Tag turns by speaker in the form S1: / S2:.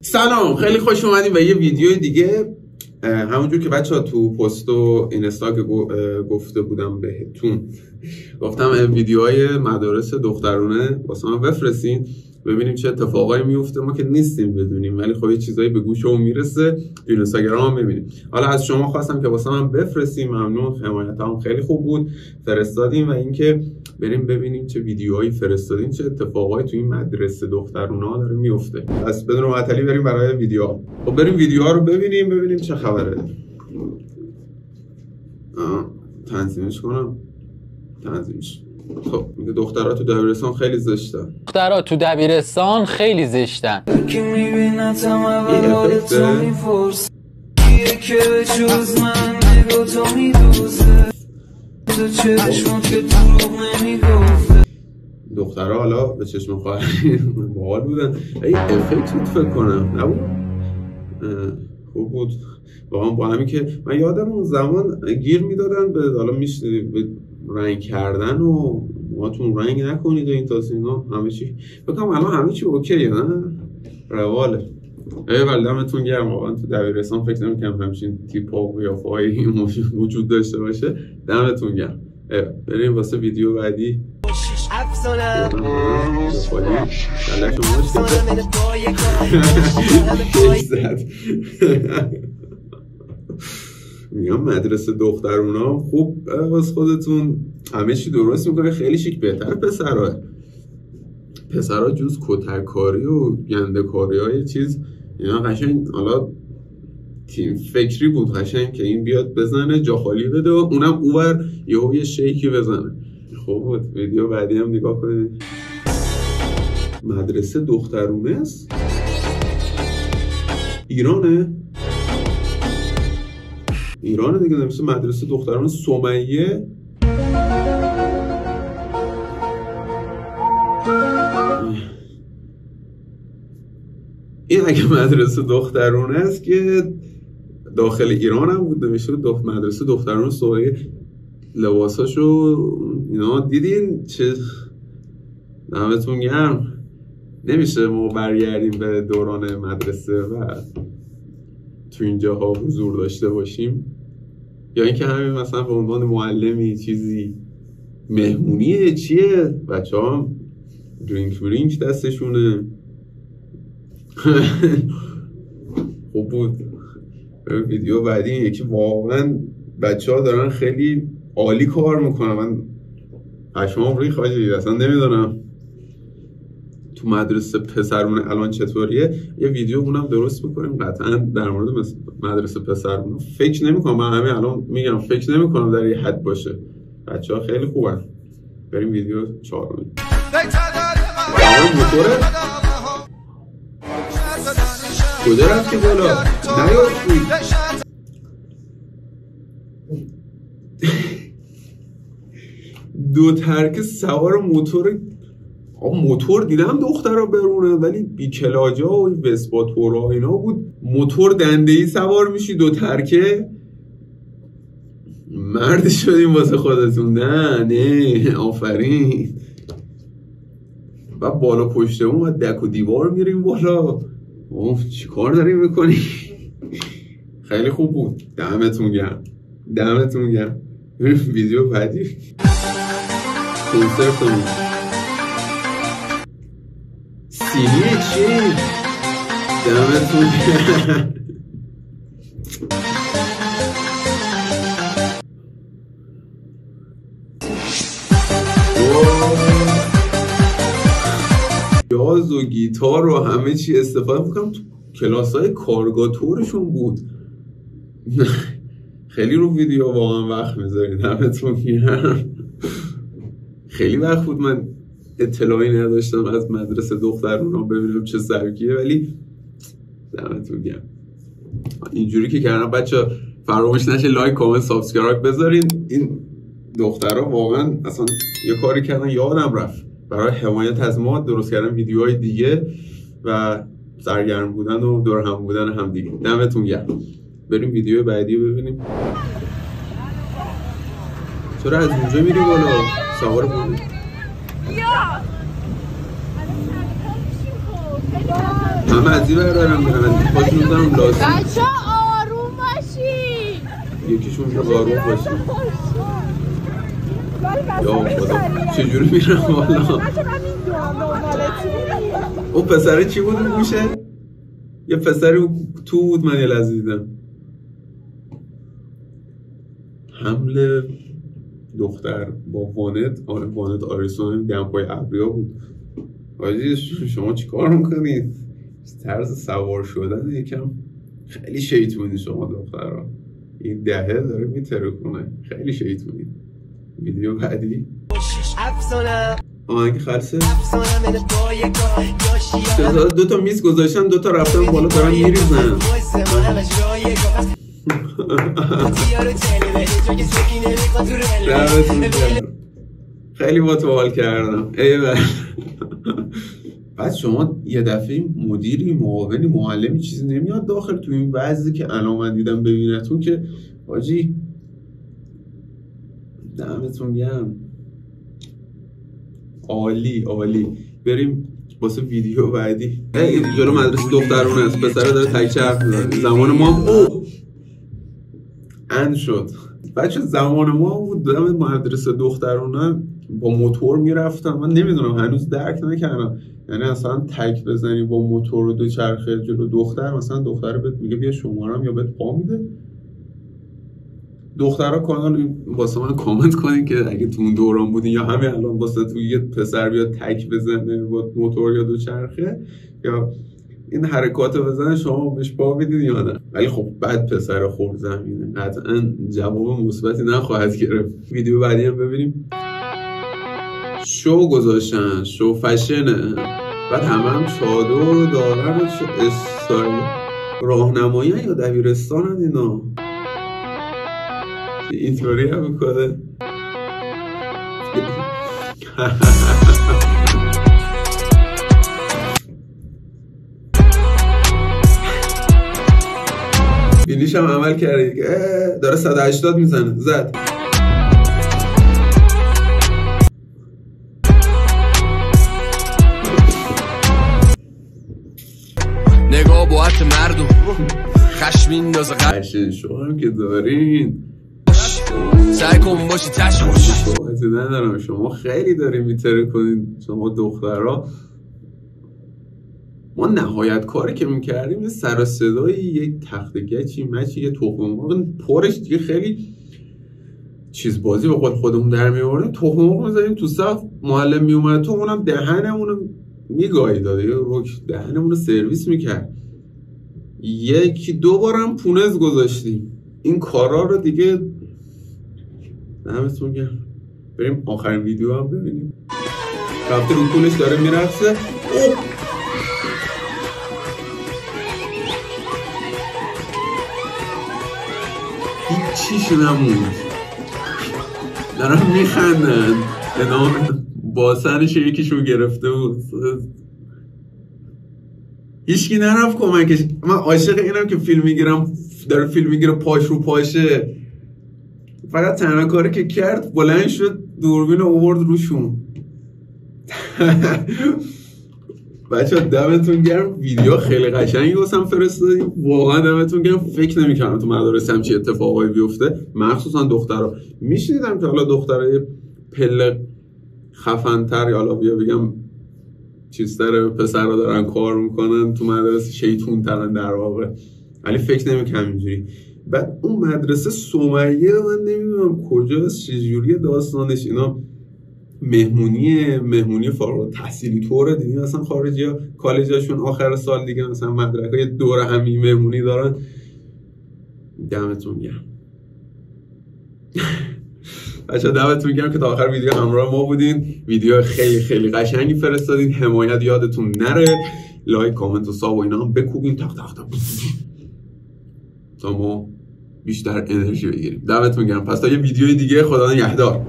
S1: سلام، خیلی خوش اومدیم به یه ویدیو دیگه. همونجور که بچه ها تو پست و اینستا که گفته بودم بهتون، گفتم ویدیوهای مدارس دخترونه واسه من بفرستین ببینیم چه اتفاقایی میفته. ما که نیستیم بدونیم، ولی خب یه چیزایی به گوشمون میرسه، تو اینستاگرام هم میبینیم. حالا از شما خواستم که واسه من بفرستیم، ممنون، حمایت هم خیلی خوب بود، فرستادیم. و اینکه بریم ببینیم چه ویدیوهایی فرستادین، چه اتفاقایی تو این مدرسه دخترونه داره میفته. پس بدون معطلی بریم برای ویدیوها. خب بریم ویدیوها رو ببینیم چه خبره. تنظیمش کنم. تنظیمش. خب میگه دخترها تو دبیرستان خیلی زشتن.
S2: دخترها تو دبیرستان خیلی زشتن.
S1: دخترها حالا به چشم خواهری باحال بودن. ای افکت بود فکر کنم، نبود؟ خوب بود واقعا. با همین که من یادم اون زمان گیر میدادن به حالا میشه به رنگ کردن و موهاتون رنگ نکنید و این تاس اینا، همه چی بکنم الان همه چی اوکیه، نه رواله. ولی دمتون گرم واقعا. تو دبیرستان فکر نمی‌کنم همچین تیپ‌ها و قیافه‌هایی وجود داشته باشه. دمتون گرم. بریم واسه ویدیو بعدی. میگم مدرسه دخترونا خوب واسه خودتون همه چی درست میکنه، خیلی شیک. بهتر پسرها جز کتککاری و گنده‌کاری های چیز اینا قشنگ حالا تیم فکری بود، قشنگ که این بیاد بزنه جا خالی بده و اونم اوور یه شیکی بزنه. خب ویدیو بعدی هم نگاه کنید. مدرسه دخترونه است، ایرانه دیگه، مثل مدرسه دختران سمیه. این اگه مدرسه دخترونه است که داخل ایران هم بود نمیشه مدرسه دختران سمیه. لباساشو اینا دیدین چه؟ دمتون گرم. نمیشه ما برگردیم به دوران مدرسه و تو اینجاها حضور داشته باشیم، یا اینکه همین مثلا به عنوان معلمی چیزی مهمونیه چیه، بچه ها درینک دستشونه. خوب بود. ویدیو بعدی یکی واقعا بچه ها دارن خیلی عالی کار میکنن. من پشمام ریخت حاجی، اصلا نمیدونم تو مدرسه پسرونه الان چطوریه. یه ویدیو اونم درست میکنیم قطعا در مورد مدرسه پسرونه. فکر نمیکنم، من همین الان میگم فکر نمیکنم در یه حد باشه. بچه ها خیلی خوبن. بریم ویدیو 4. موتوره کجا رفتی بالا؟ نیافتی. دو ترک سوار موتور دیدم دخترها برونه، ولی بیکلاجا و وسپاتورا اینا بود. موتور دنده‌ای سوار میشی دو ترکه. مرد شدیم واسه خودتون. نه آفرین. و بالا پشت اون و دک و دیوار میریم بالا. چی کار داریم میکنی؟ خیلی خوب بود. دمتون گرم. ویدیو بعدی کنسرتمون سینی چی؟ دمتون گرم. جاز و گیتار و همه چی استفاده میکنم. تو کلاس‌های کارگاتورشون بود. خیلی رو ویدیو واقعا وقت میذارید. دمتون گرم. خیلی وقت بود من اطلاعی نداشتم از مدرسه دخترونا، ببینم چه سبکیه، ولی دمتون گرم. اینجوری که کردم بچه فراموش نشه لایک، کامنت، سابسکرایب بذارین. این دخترها واقعا اصلا یه کاری کردن یادم رفت. برای حمایت از ما درست کردن ویدیوهای دیگه و سرگرم بودن و دور هم بودن هم دیگه. دمتون گرم. بریم ویدیو بعدی رو ببینیم. چرا از اونجا میری بالا؟ سوار بودی؟ همه از این بردارم برم پاشون میزنم لازم.
S3: بچه آروم باشی.
S1: یکیشون رو آروم باشی. یا خدا چجوری میرم والا. او پسره چی بود اون گوشه؟ یه پسری تو بود من یه لحظه دیدم. حمل دختر با وانت آریسون دمپای ابریا بود. آجی شما چی کار میکنید؟ طرز سوار شدن یکم خیلی شیطونی شما دخترها. این دهه داره میترکونه. خیلی شیطونی. ویدیو بعدی آهنگ خلصه دوتا میز گذاشتن دوتا رفتن بالا دارن میریزن. خیلی با تو حال کردم. بعد شما یه دفعه مدیری معاونی معلمی چیزی نمیاد داخل تو این وضعی که الان من دیدم ببینتون که حاجی دمتون گرم. عالی عالی. بریم واسه ویدیو بعدی. این جلو مدرسه دخترونه است. پسره داره تکچه حرف میزنه. زمان ما اند شد. بچه زمان ما بود دارم مدرسه دخترونه با موتور میرفتم. من نمیدونم هنوز درک نکردم. یعنی اصلا تک بزنی با موتور و دو چرخه جلو دختر، مثلا دختر بهت میگه بیا شمارم یا بهت پا میده. دخترها کانال واسه من کامنت کنین که اگه تو اون دوران بودین یا همین الان واسه تو یه پسر بیاد تک بزنه با موتور یا دو چرخه یا این حرکاتو بزنه شما بهش پا میدید یا نه. ولی خب بعد پسر خورد زمینه قطعا جواب مثبتی نخواهد گرفت. ویدیو بعدی هم ببینیم. شو گذاشتن، شو فشنه. بعد هم چادر دارن و چه استایل. راهنمایی یا دبیرستان اینا اینطوری هم میکنه. بینیش هم عمل کرده دیگه. داره 180 میزنه. زد.
S4: نگاه باعت مردم خشمین دازه
S1: خشن شما هم که دارین
S4: سعی کن باشی تش خوش
S1: بازی ندارم. شما خیلی دارین میتره کنین شما دخترها. ما نهایت کاری که میکردیم یه سر و صدایی یک تخت گچی مچی یه تخم مرغ پرش دیگه خیلی چیز بازی به قول خودمون در میآوردیم. تخم مرغ می‌زدیم تو صف معلم میومد تو اونم دهنمون میگاهی داده یه روک دهنمون رو سرویس میکرد. یکی دو بارم پونز گذاشتیم. این کارا رو دیگه نمیتون گرم. بریم آخرین ویدیو هم ببینیم. رفته رو پولش داره میرفته. هیچیش نموند. دارم میخندن. باسنش یکیشو گرفته بود. هیچکی نرفت کمکش. من عاشق اینم که فیلم میگیرم داره فیلم میگیره پاش رو پاشه. فقط تنها کاری که کرد بلند شد دوربین رو آورد روشون. بچه ها دمتون گرم. ویدیو خیلی قشنگی واسم فرستادیم. واقعا دمتون گرم. فکر نمی‌کردم تو مدارس همچی اتفاقایی بیفته مخصوصا دخترها. میشنیدم که حالا دخترای پله خفن‌تر یا حالا بیا بگم چیزتر پسرها دارن کار میکنن تو مدرسه شیطون ترن در واقع. ولی فکر نمی‌کنم اینجوری. بعد اون مدرسه سمیه من نمیدونم کجاست چجوریه داستانش. اینا مهمونی فارغ التحصیلی طوره دیدین مثلا خارجی‌ها کالجاشون آخر سال دیگه مثلا مدرکای دوره همی مهمونی دارن. دمتون گرم. بچه‌ها دمتون گرم که تا آخر ویدیو همراه ما بودین. ویدیو خیلی خیلی قشنگی فرستادین. حمایت یادتون نره. لایک کامنت و ساب و اینا هم بکوبین تق تق تق تا ما بیشتر انرژی بگیریم. دمتون گرم. پس تا یه ویدیوی دیگه خدا نگهدار.